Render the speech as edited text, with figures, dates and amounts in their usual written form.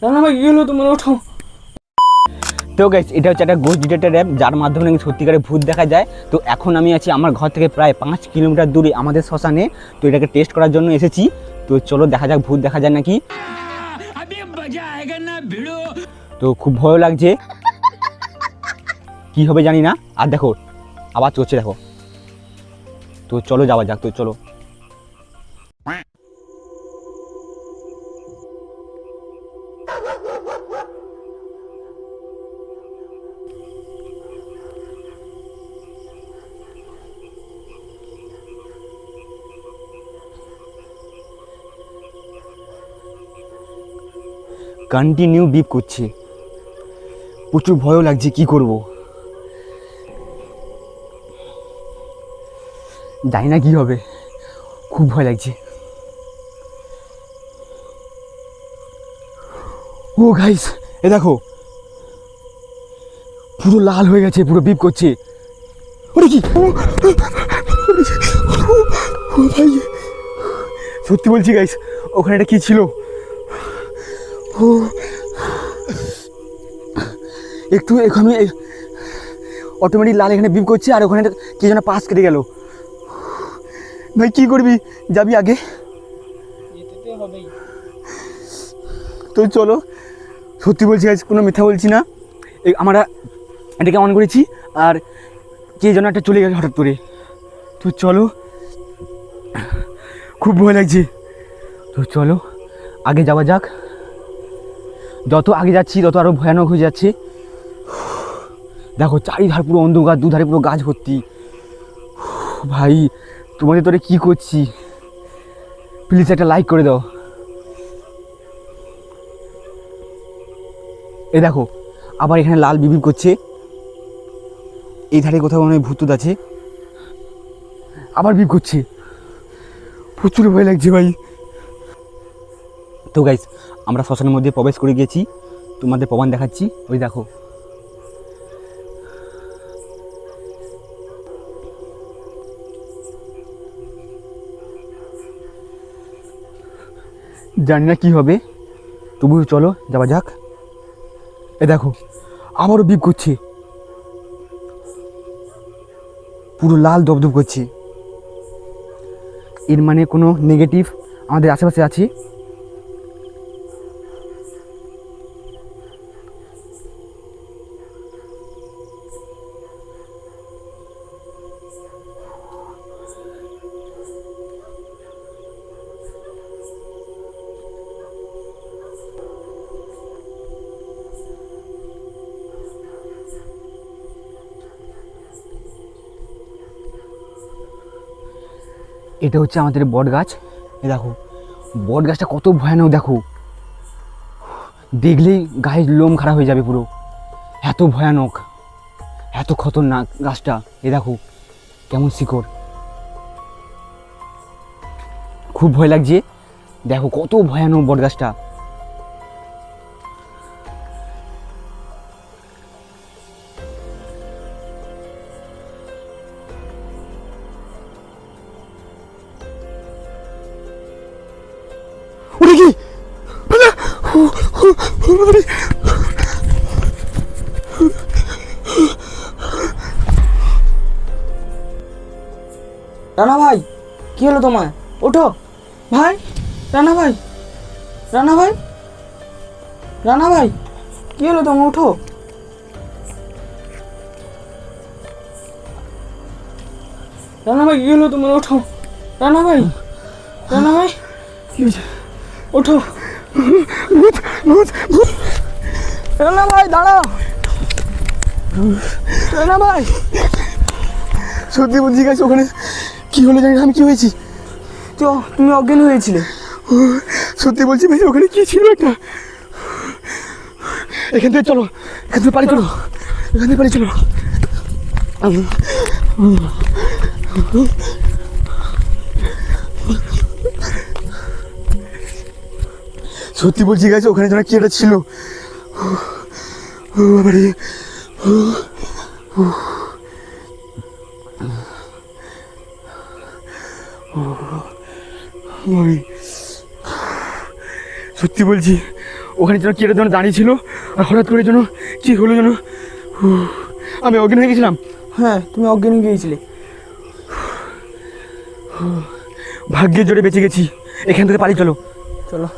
রানা ভাই কি হলো তোমার? ওঠো। তো গাইস, এটা হচ্ছে একটা গোস্ট ডিটেক্টর অ্যাপ যার মাধ্যমে নাকি সত্যিকারে ভূত দেখা যায়। তো এখন আমি আছি আমার ঘর থেকে প্রায় 5 কিলোমিটার দূরে আমাদের শ্মশানে। তো এটাকে টেস্ট করার জন্য এসেছি। তো চলো দেখা যাক ভূত দেখা যায় নাকি। তো খুব ভয় লাগছে, কি হবে জানি না। আর দেখো আবার চলছে, দেখো। তো চলো যাওয়া যাক, তো চলো। কন্টিনিউ বিপ করছে, প্রচুর ভয়ও লাগছে, কি করব জানি না কি হবে, খুব ভয় লাগছে। ও গাইস, এ দেখো পুরো লাল হয়ে গেছে, পুরো বিপ করছে। ওরে কি, ও ভাই, সত্যি বলছি গাইস, ওখানে এটা কি ছিল? ও একটু এখানে অটোমেটিক লাল এখানে বিপ করছে, আর ওখানে কি যেন পাস কেটে গেল। ভাই কি করবি, যাবি আগে? তো চলো, সত্যি বলছি গাইস, কোনো মিথ্যা বলছি না। আমরা এটাকে অন করেছি, আর কে যেন একটা চলে গেছে হঠাৎ করে। তো চলো, খুব ভয় লাগছে। তো চলো আগে যাওয়া যাক। যত আগে যাচ্ছি তত আরও ভয়ানক হয়ে যাচ্ছে। দেখো চারিধার পুরো অন্ধকার, দুধারে পুরো গাছ ভর্তি। ভাই তোমাদের তোরে কি করছি, প্লিজ একটা লাইক করে দাও। এই দেখো আবার এখানে লাল বিবিপ করছে, এই ধারে কোথাও অনেক ভূত আছে, আবার বিপ করছে, প্রচুর ভয় লাগছে ভাই। তো গাইস, আমরা শ্মশানের মধ্যে প্রবেশ করে গেছি, তোমাদের প্রমাণ দেখাচ্ছি। ওই দেখো, জানি না কি হবে, তবুও চলো যাওয়া যাক। এ দেখো আবারও বিপ করছে, পুরো লাল দপদপ করছে, এর মানে কোনো নেগেটিভ আমাদের আশেপাশে আছে। এটা হচ্ছে আমাদের বট গাছ। এ দেখো বট গাছটা কত ভয়ানক, দেখো দেখলেই গায়ের লোম খারাপ হয়ে যাবে পুরো, এত ভয়ানক, এত খতরনাক গাছটা। এ দেখো কেমন শিকড়, খুব ভয় লাগছে। দেখো কত ভয়ানক বট গাছটা। ওটা কি, রানা ভাই কি হলো তোমার? ওঠো ভাই, রানা ভাই, রানা ভাই, রানা ভাই কি হলো তোমার? ওঠো। রানা ভাই কি হলো তোমার? ওঠো রানা ভাই, রানা ভাই ওঠো। রানা ভাই দাঁড়াও, রানা ভাই। সত্যি বলছি গাছ, ওখানে কি হলো জানি না, আমি কি হয়েছি? তো তুমি অজ্ঞান হয়েছিলে। সত্যি বলছি ভাই, ওখানে কি ছিল একটা। এখান থেকে চলো, এখান থেকে পারি চলো, এখান থেকে পারি চলো। সত্যি বলছি গাছ, ওখানে যেন কি একটা ছিল। সত্যি বলছি ওখানে যেন কেটে যেন দাঁড়িয়ে ছিল, আর হঠাৎ করে যেন কী হলো যেন আমি অজ্ঞান হয়ে গেছিলাম। হ্যাঁ, তুমি অজ্ঞান হয়ে গিয়েছিলে। ভাগ্যের জোরে বেঁচে গেছি। এখান থেকে পালিয়ে চলো। চলো।